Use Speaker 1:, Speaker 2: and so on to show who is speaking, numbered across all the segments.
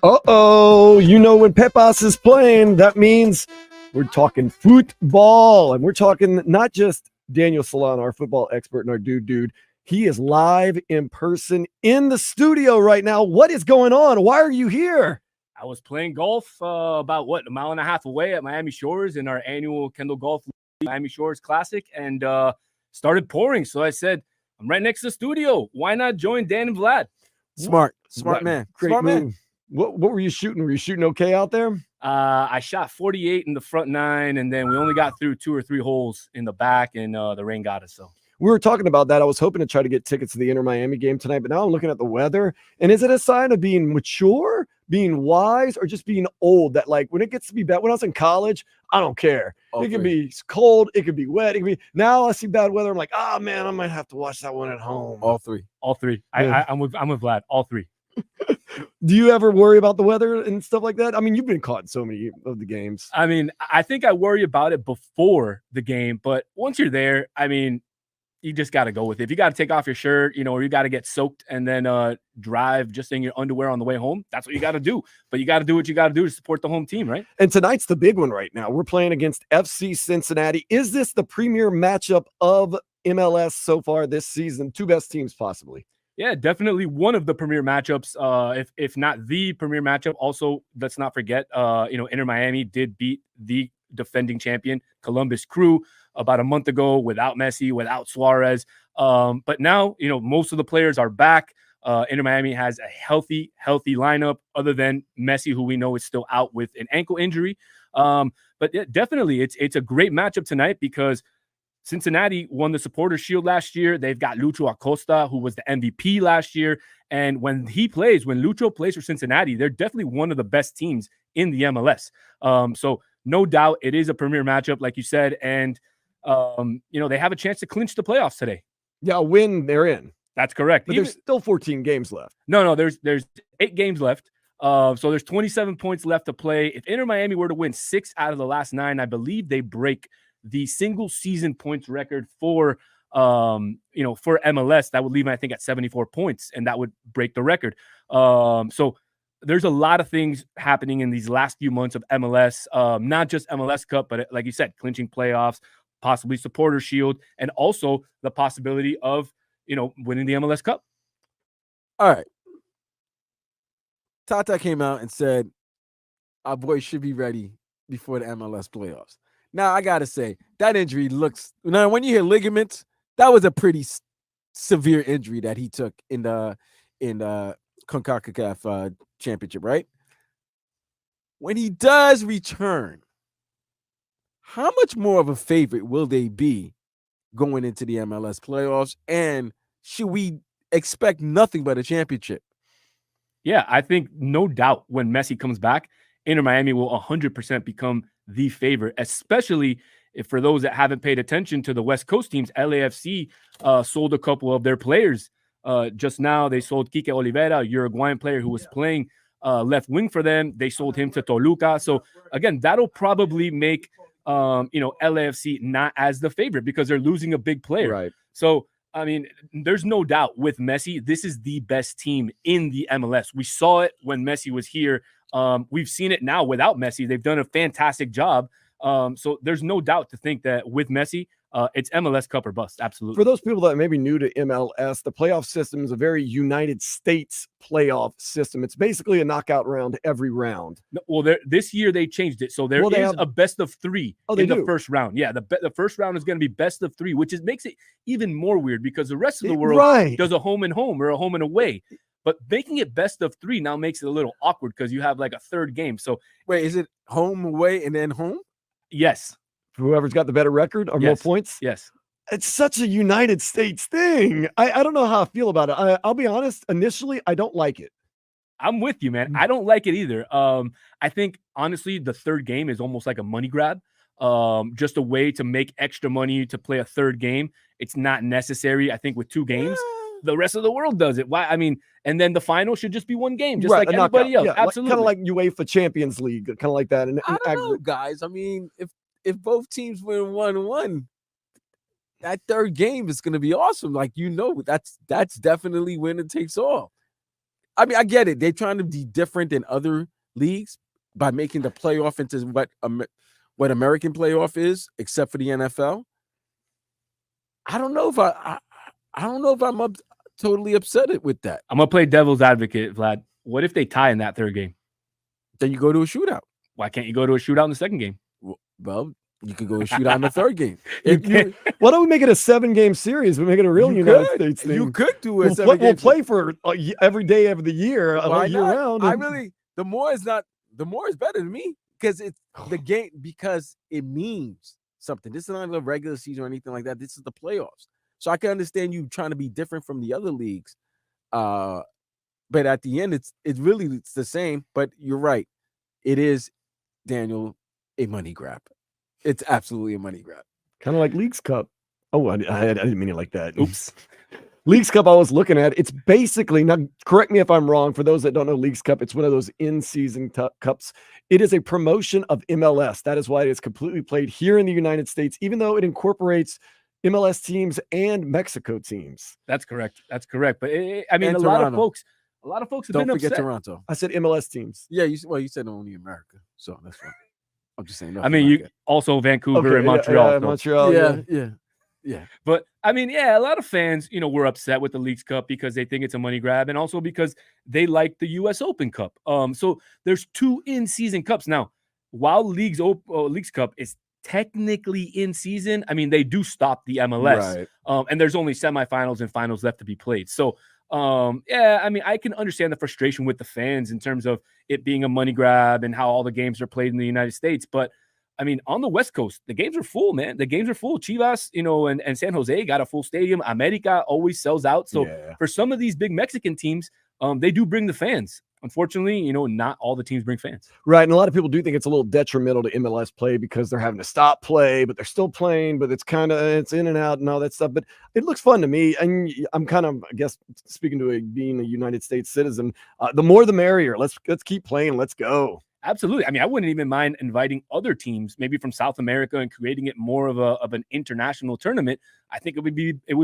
Speaker 1: Uh-oh, when Pepas is playing, that means we're talking football. And we're talking not just Daniel Solana, our football expert and our dude. He is live in person in the studio right now. What is going on? Why are you here?
Speaker 2: I was playing golf about, a mile and a half away at Miami Shores in our annual Kendall Golf Miami Shores Classic, and started pouring. So I said, I'm right next to the studio. Why not join Dan and Vlad?
Speaker 3: Smart man.
Speaker 1: Great
Speaker 3: Smart
Speaker 1: move.
Speaker 3: man.
Speaker 1: What were you shooting? Were you shooting okay out there?
Speaker 2: I shot 48 in the front nine, and then we only got through 2 or 3 holes in the back, and the rain got us. So
Speaker 1: we were talking about that. I was hoping to try to get tickets to the Inter Miami game tonight, but now I'm looking at the weather. And is it a sign of being mature, being wise, or just being old? That like when it gets to be bad, when I was in college, I don't care. It can be cold, it could be wet, it can be. Now I see bad weather, I'm like, oh man, I might have to watch that one at home.
Speaker 3: All three.
Speaker 1: Yeah.
Speaker 2: I'm with Vlad. All 3.
Speaker 1: Do you ever worry about the weather and stuff like that? I mean, you've been caught in so many of the games.
Speaker 2: I mean, I think I worry about it before the game, but once you're there, I mean, you just got to go with it. If you got to take off your shirt, or you got to get soaked and then drive just in your underwear on the way home, that's what you got to do. But you got to do what you got to do to support the home team, right?
Speaker 1: And tonight's the big one right now. We're playing against FC Cincinnati. Is this the premier matchup of MLS so far this season? 2 best teams possibly.
Speaker 2: Yeah, definitely one of the premier matchups, if not the premier matchup. Also, let's not forget, Inter Miami did beat the defending champion Columbus Crew about a month ago without Messi, without Suarez. But now, most of the players are back. Inter Miami has a healthy lineup other than Messi, who we know is still out with an ankle injury. But yeah, definitely, it's a great matchup tonight because Cincinnati won the Supporters Shield last year. They've got Lucho Acosta, who was the MVP last year. And when Lucho plays for Cincinnati, they're definitely one of the best teams in the MLS. So no doubt it is a premier matchup, like you said. And, they have a chance to clinch the playoffs today.
Speaker 1: Yeah, a win, they're in.
Speaker 2: That's correct.
Speaker 1: But there's still 14 games left.
Speaker 2: No, there's 8 games left. So there's 27 points left to play. If Inter Miami were to win 6 out of the last 9, I believe they break the single season points record for MLS. That would leave me, I think, at 74 points, and that would break the record. So there's a lot of things happening in these last few months of MLS, not just MLS Cup, but like you said, clinching playoffs, possibly Supporter Shield, and also the possibility of, winning the MLS Cup.
Speaker 3: All right. Tata came out and said, our boys should be ready before the MLS playoffs. Now, I got to say, that injury looks... Now, when you hear ligaments, that was a pretty severe injury that he took in the CONCACAF championship, right? When he does return, how much more of a favorite will they be going into the MLS playoffs? And should we expect nothing but a championship?
Speaker 2: Yeah, I think no doubt when Messi comes back, Inter Miami will 100% become the favorite, especially if for those that haven't paid attention to the West Coast teams, LAFC sold a couple of their players. Just now, they sold Kike Oliveira, a Uruguayan player who was playing left wing for them. They sold him to Toluca. So, again, that'll probably make, LAFC not as the favorite because they're losing a big player.
Speaker 1: Right.
Speaker 2: So, I mean, there's no doubt with Messi, this is the best team in the MLS. We saw it when Messi was here. We've seen it now without Messi. They've done a fantastic job. So there's no doubt to think that with Messi, it's MLS Cup or bust. Absolutely.
Speaker 1: For those people that may be new to MLS, the playoff system is a very United States playoff system. It's basically a knockout round every round.
Speaker 2: Well, this year they changed it. So there is a best of 3 in the first round. Yeah, the first round is going to be best of 3, which makes it even more weird because the rest of the world does a home and home or a home and away. But making it best of 3 now makes it a little awkward because you have like a third game. So
Speaker 3: wait, is it home, away, and then home?
Speaker 2: Yes.
Speaker 1: Whoever's got the better record or more points?
Speaker 2: Yes.
Speaker 1: It's such a United States thing. I don't know how I feel about it. I'll be honest. Initially, I don't like it.
Speaker 2: I'm with you, man. I don't like it either. I think, honestly, the third game is almost like a money grab. Just a way to make extra money to play a third game. It's not necessary. I think with 2 games, the rest of the world does it. Why? I mean, and then the final should just be 1 game, just like everybody else.
Speaker 1: Yeah,
Speaker 2: absolutely.
Speaker 1: Kind of like UEFA Champions League, kind of like that. And
Speaker 3: I don't know, guys. I mean, if both teams win 1-1, that third game is going to be awesome. Like, that's definitely winner takes all. I mean, I get it. They're trying to be different than other leagues by making the playoff into what American playoff is, except for the NFL. I don't know if I don't know if I'm totally upset with that.
Speaker 2: I'm gonna play devil's advocate, Vlad. What if they tie in that third game?
Speaker 3: Then you go to a shootout.
Speaker 2: Why can't you go to a shootout in the second game?
Speaker 3: Well, you could go to a shootout in the third game.
Speaker 1: Why don't we make it a 7-game series? We make it a real United States thing.
Speaker 3: You could do it.
Speaker 1: We'll play for every day of the year, year round.
Speaker 3: The more is better to me because it's the game, because it means something. This is not the regular season or anything like that. This is the playoffs. So I can understand you trying to be different from the other leagues. But at the end, it's the same. But you're right. It is, Daniel, a money grab. It's absolutely a money grab.
Speaker 1: Kind of like Leagues Cup. Oh, I didn't mean it like that. Oops. Leagues Cup I was looking at. It's basically, now correct me if I'm wrong, for those that don't know Leagues Cup, it's one of those in-season cups. It is a promotion of MLS. That is why it is completely played here in the United States, even though it incorporates MLS teams and Mexico teams.
Speaker 2: That's correct. That's correct. But I mean, a lot of folks have
Speaker 3: don't
Speaker 2: been
Speaker 3: forget
Speaker 2: upset.
Speaker 3: Toronto.
Speaker 1: I said MLS teams.
Speaker 3: Yeah, you said only America, so that's fine. I'm just saying.
Speaker 2: I mean, you also Vancouver and Montreal.
Speaker 1: Montreal.
Speaker 3: Yeah.
Speaker 2: But I mean, a lot of fans, were upset with the Leagues Cup because they think it's a money grab, and also because they like the U.S. Open Cup. So there's 2 in-season cups now. While Leagues Cup is technically in season, I mean, they do stop the MLS,
Speaker 3: right.
Speaker 2: And there's only semifinals and finals left to be played. So, I mean, I can understand the frustration with the fans in terms of it being a money grab and how all the games are played in the United States. But I mean, on the West Coast, the games are full, man. The games are full. Chivas, and San Jose got a full stadium. America always sells out. So for some of these big Mexican teams, they do bring the fans. Unfortunately, not all the teams bring fans.
Speaker 1: Right. And a lot of people do think it's a little detrimental to MLS play because they're having to stop play, but they're still playing, but it's in and out and all that stuff. But it looks fun to me. And I'm kind of, I guess, speaking to being a United States citizen, the more the merrier. Let's keep playing. Let's go.
Speaker 2: Absolutely. I mean, I wouldn't even mind inviting other teams, maybe from South America, and creating it more of an international tournament. I think it would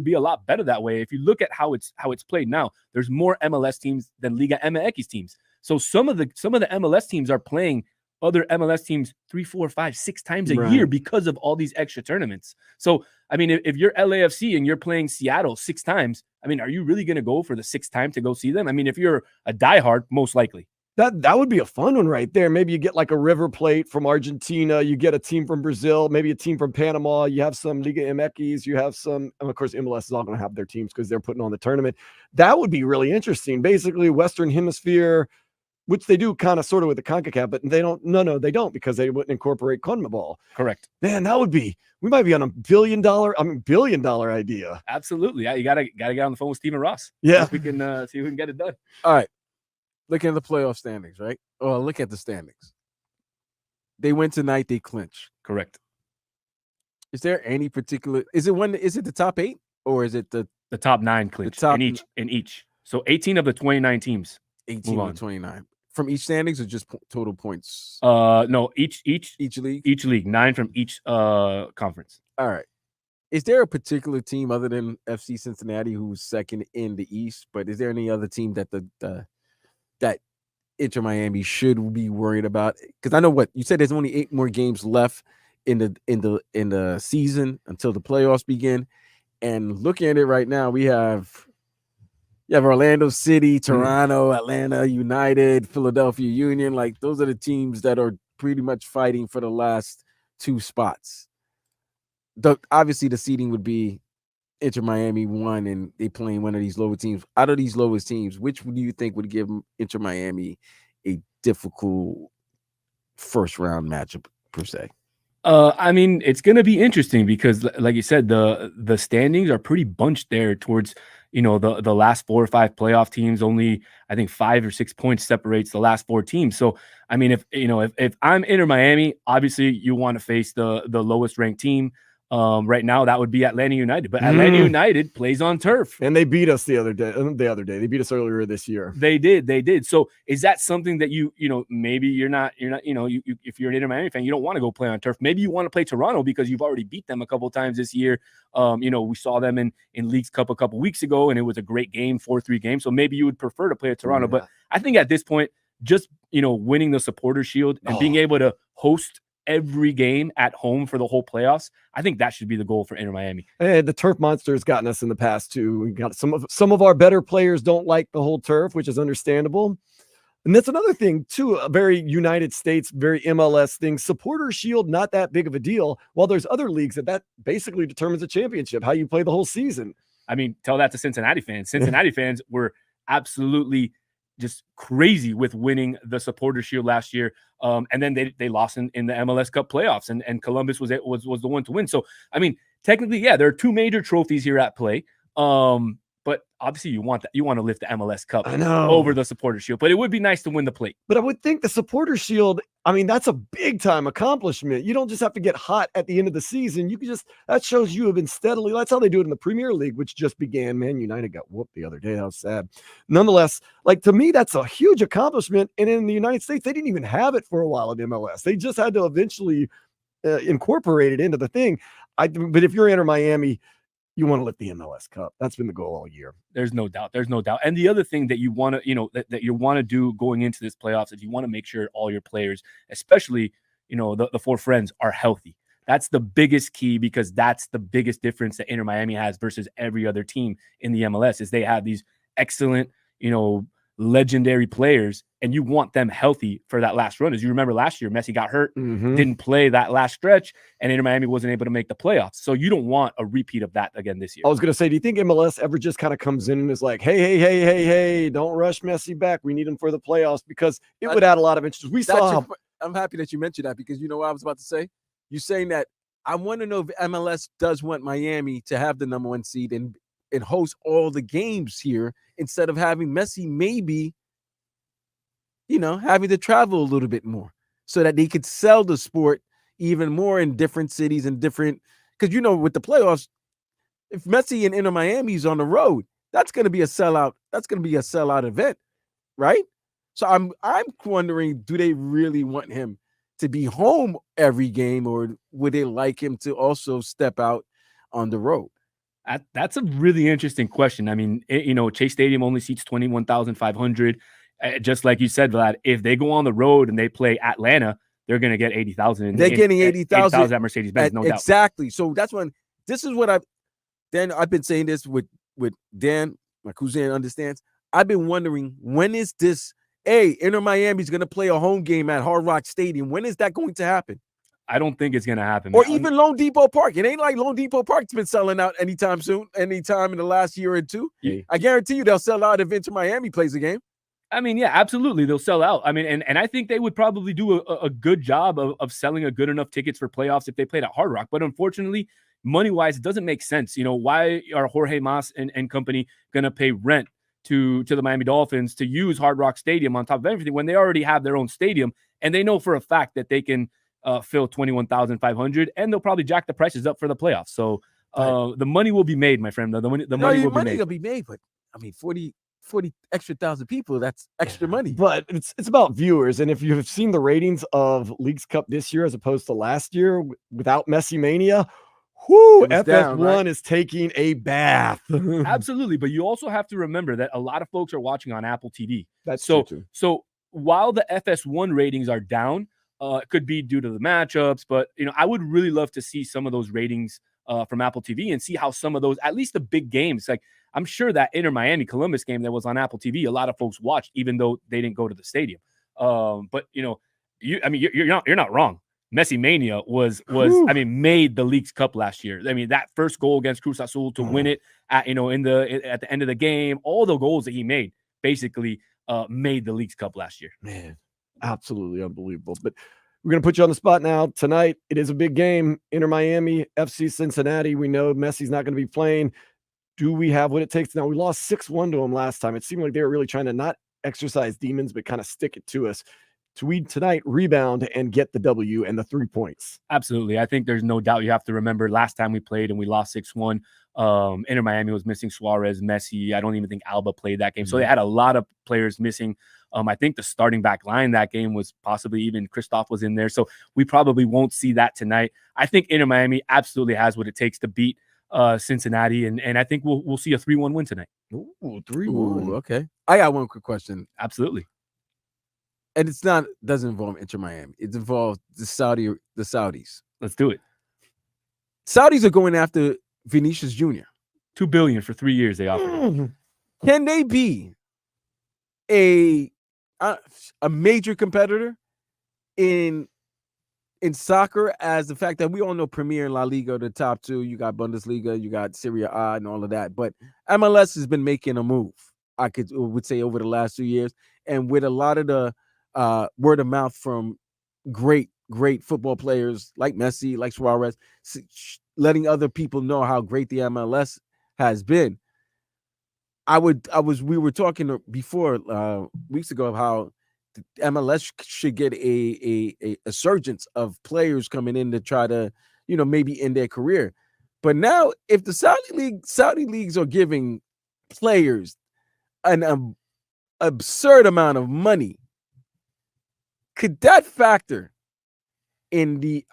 Speaker 2: be a lot better that way. If you look at how it's played now, there's more MLS teams than Liga MX teams. So some of the MLS teams are playing other MLS teams 3, 4, 5, 6 times a year because of all these extra tournaments. So, I mean, if you're LAFC and you're playing Seattle 6 times, I mean, are you really going to go for the 6th time to go see them? I mean, if you're a diehard, most likely.
Speaker 1: That would be a fun one right there. Maybe you get like a River Plate from Argentina. You get a team from Brazil, maybe a team from Panama. You have some Liga MX. You have some, and of course, MLS is all going to have their teams because they're putting on the tournament. That would be really interesting. Basically, Western Hemisphere, which they do kind of sort of with the CONCACAF, but they don't. No, they don't, because they wouldn't incorporate CONMEBOL.
Speaker 2: Correct.
Speaker 1: Man, we might be on a billion dollar idea.
Speaker 2: Absolutely. Yeah, you gotta get on the phone with Stephen Ross.
Speaker 1: Yeah,
Speaker 2: we can see if we can get it done.
Speaker 3: All right. Looking at the playoff standings, right? Oh, look at the standings. They win tonight. They clinch.
Speaker 2: Correct.
Speaker 3: Is there any particular? Is it the top 8 or is it the
Speaker 2: top 9 clinch in each? So 18 of the 29 teams.
Speaker 3: 18 of 29 from each standings, or just total points?
Speaker 2: No, each
Speaker 3: league.
Speaker 2: Each league, 9 from each conference.
Speaker 3: All right. Is there a particular team other than FC Cincinnati who's second in the East? But is there any other team that that Inter Miami should be worried about? Because I know what you said. There's only 8 more games left in the season until the playoffs begin. And looking at it right now, we have Orlando City, Toronto, Atlanta United, Philadelphia Union. Like, those are the teams that are pretty much fighting for the last 2 spots. Obviously the seeding would be Inter Miami 1, and they playing one of these lower teams. Out of these lowest teams, which do you think would give Inter Miami a difficult first round matchup per se?
Speaker 2: I mean, it's going to be interesting because, like you said, the standings are pretty bunched there towards, the last 4 or 5 playoff teams. Only, I think, 5 or 6 points separates the last 4 teams. So, I mean, if I'm Inter Miami, obviously you want to face the lowest ranked team. Right now, that would be Atlanta United, but Atlanta United plays on turf,
Speaker 1: and they beat us the other day. They beat us earlier this year.
Speaker 2: They did. So is that something that maybe you're not, if you're an Inter Miami fan, you don't want to go play on turf. Maybe you want to play Toronto because you've already beat them a couple of times this year. We saw them in Leagues Cup a couple weeks ago, and it was a great game, 4-3 game. So maybe you would prefer to play at Toronto. But I think at this point, just winning the Supporters Shield and being able to host every game at home for the whole playoffs, I think that should be the goal for Inter Miami.
Speaker 1: And the turf monster has gotten us in the past too. We got some of our better players don't like the whole turf, which is understandable. And that's another thing too, a very United States, very MLS thing. Supporter Shield, not that big of a deal. While there's other leagues that basically determines a championship, how you play the whole season.
Speaker 2: I mean, tell that to Cincinnati fans. Cincinnati fans were absolutely just crazy with winning the Supporter Shield last year. And then they lost in the MLS Cup playoffs, and Columbus was the one to win. So, I mean, technically, yeah, there are two major trophies here at play. But obviously you want to lift the MLS Cup over the Supporter Shield, but it would be nice to win the plate.
Speaker 1: But I would think the Supporter Shield, I mean, that's a big time accomplishment. You don't just have to get hot at the end of the season. You can that shows you have been steadily, that's how they do it in the Premier League, which just began. Man, United got whooped the other day. That was sad. Nonetheless, to me, that's a huge accomplishment. And in the United States, they didn't even have it for a while at MLS. They just had to eventually incorporate it into the thing. But if you're Inter Miami, you want to lift the MLS Cup. That's been the goal all year.
Speaker 2: There's no doubt. And the other thing that you want to, that you want to do going into this playoffs is you want to make sure all your players, especially, the four friends, are healthy. That's the biggest key, because that's the biggest difference that Inter Miami has versus every other team in the MLS is they have these excellent, legendary players, and you want them healthy for that last run. As you remember last year, Messi got hurt, didn't play that last stretch, and Inter Miami wasn't able to make the playoffs. So you don't want a repeat of that again this year.
Speaker 1: I was going to say, do you think MLS ever just kind of comes in and is like, hey, don't rush Messi back. We need him for the playoffs, because it would add a lot of interest.
Speaker 3: I'm happy that you mentioned that, because you know what I was about to say? You're saying that I want to know if MLS does want Miami to have the number 1 seed and host all the games here, instead of having Messi maybe, having to travel a little bit more, so that they could sell the sport even more in different cities and different, because with the playoffs, if Messi and Inter Miami's on the road, that's going to be a sellout. That's going to be a sellout event, right? So I'm wondering, do they really want him to be home every game, or would they like him to also step out on the road?
Speaker 2: That's a really interesting question. I mean, Chase Stadium only seats 21,500. Just like you said, Vlad, if they go on the road and they play Atlanta, they're going to get 80,000.
Speaker 3: They're getting 80,000
Speaker 2: at Mercedes-Benz, no doubt.
Speaker 3: Exactly. So this is what I've been saying this with Dan, my cousin understands. I've been wondering, when is this? Inter Miami's going to play a home game at Hard Rock Stadium. When is that going to happen?
Speaker 2: I don't think it's going to happen.
Speaker 3: Or even Lone Depot Park. It ain't like Lone Depot Park's been selling out anytime soon, anytime in the last year or two. Yeah. I guarantee you they'll sell out if Inter Miami plays a game.
Speaker 2: I mean, yeah, absolutely. They'll sell out. I mean, and I think they would probably do a good job of selling a good enough tickets for playoffs if they played at Hard Rock. But unfortunately, money-wise, it doesn't make sense. Why are Jorge Mas and company going to pay rent to the Miami Dolphins to use Hard Rock Stadium on top of everything when they already have their own stadium, and they know for a fact that they can fill 21,500, and they'll probably jack the prices up for the playoffs. So the money will be made, my friend. The money will be made.
Speaker 3: But I mean, 40 extra thousand people, that's extra money.
Speaker 1: But it's about viewers. And if you've seen the ratings of Leagues Cup this year as opposed to last year without Messi Mania, FS1 is taking a bath.
Speaker 2: Absolutely. But you also have to remember that a lot of folks are watching on Apple TV.
Speaker 1: That's true too.
Speaker 2: So while the FS1 ratings are down, it could be due to the matchups, but I would really love to see some of those ratings from Apple TV and see how some of those, at least the big games, like I'm sure that Inter Miami Columbus game that was on Apple TV, a lot of folks watched, even though they didn't go to the stadium. But you're not wrong. Messi Mania was made the Leagues Cup last year. I mean, that first goal against Cruz Azul to win it at the end of the game, all the goals that he made basically made the Leagues Cup last year.
Speaker 1: Man, absolutely unbelievable. But we're going to put you on the spot now. Tonight, it is a big game. Inter Miami, FC Cincinnati. We know Messi's not going to be playing. Do we have what it takes? Now, we lost 6-1 to them last time. It seemed like they were really trying to not exercise demons, but kind of stick it to us. tonight, rebound, and get the W and the 3 points.
Speaker 2: Absolutely. I think there's no doubt. You have to remember last time we played and we lost 6-1. Inter Miami was missing Suarez, Messi. I don't even think Alba played that game. So they had a lot of players missing. I think the starting back line that game was possibly even Christoph was in there. So we probably won't see that tonight. I think Inter Miami absolutely has what it takes to beat Cincinnati. And I think we'll see a 3-1 win tonight.
Speaker 1: Ooh, 3-1.
Speaker 3: Okay. I got one quick question.
Speaker 2: Absolutely.
Speaker 3: And doesn't involve Inter Miami. It involves the Saudis.
Speaker 2: Let's do it.
Speaker 3: Saudis are going after Vinicius Jr.
Speaker 2: $2 billion for 3 years they offered.
Speaker 3: Can they be a major competitor in soccer, as the fact that we all know Premier and La Liga are the top two? You got Bundesliga, you got Serie A and all of that. But MLS has been making a move, I would say, over the last 2 years. And with a lot of the word of mouth from great football players like Messi, like Suarez, letting other people know how great the MLS has been. We were talking before weeks ago of how the MLS should get a surgence of players coming in to try to, maybe end their career. But now, if the Saudi leagues are giving players an absurd amount of money, could that factor in the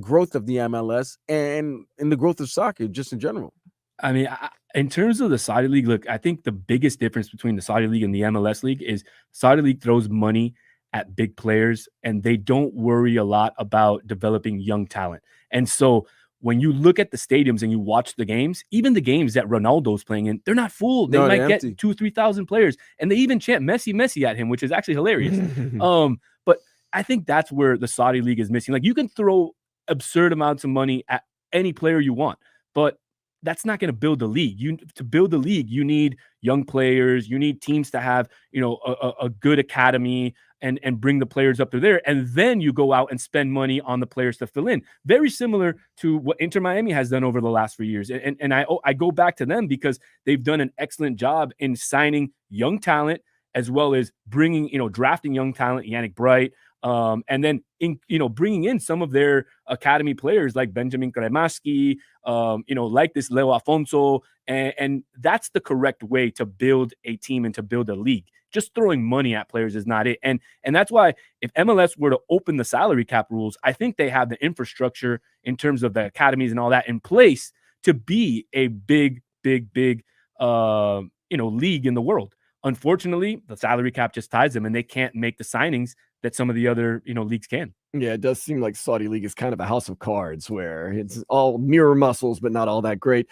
Speaker 3: growth of the MLS and in the growth of soccer just in general?
Speaker 2: I mean, in terms of the Saudi League, look, I think the biggest difference between the Saudi League and the MLS League is Saudi League throws money at big players and they don't worry a lot about developing young talent. And so when you look at the stadiums and you watch the games, even the games that Ronaldo's playing in, they're not full. They might get 2,000-3,000 players, and they even chant Messi at him, which is actually hilarious. But I think that's where the Saudi League is missing. Like, you can throw absurd amounts of money at any player you want, but that's not going to build the league. To build the league, you need young players. You need teams to have, a good academy and bring the players up to there. And then you go out and spend money on the players to fill in. Very similar to what Inter Miami has done over the last 3 years. And I go back to them because they've done an excellent job in signing young talent, as well as bringing, drafting young talent, Yannick Bright, and then bringing in some of their academy players like Benjamin Kremaski, like this Leo Afonso, and that's the correct way to build a team and to build a league. Just throwing money at players is not it, and that's why if MLS were to open the salary cap rules, I think they have the infrastructure in terms of the academies and all that in place to be a big league in the world. Unfortunately, the salary cap just ties them, and they can't make the signings that some of the other, leagues can.
Speaker 1: Yeah, it does seem like Saudi League is kind of a house of cards where it's all mirror muscles, but not all that great.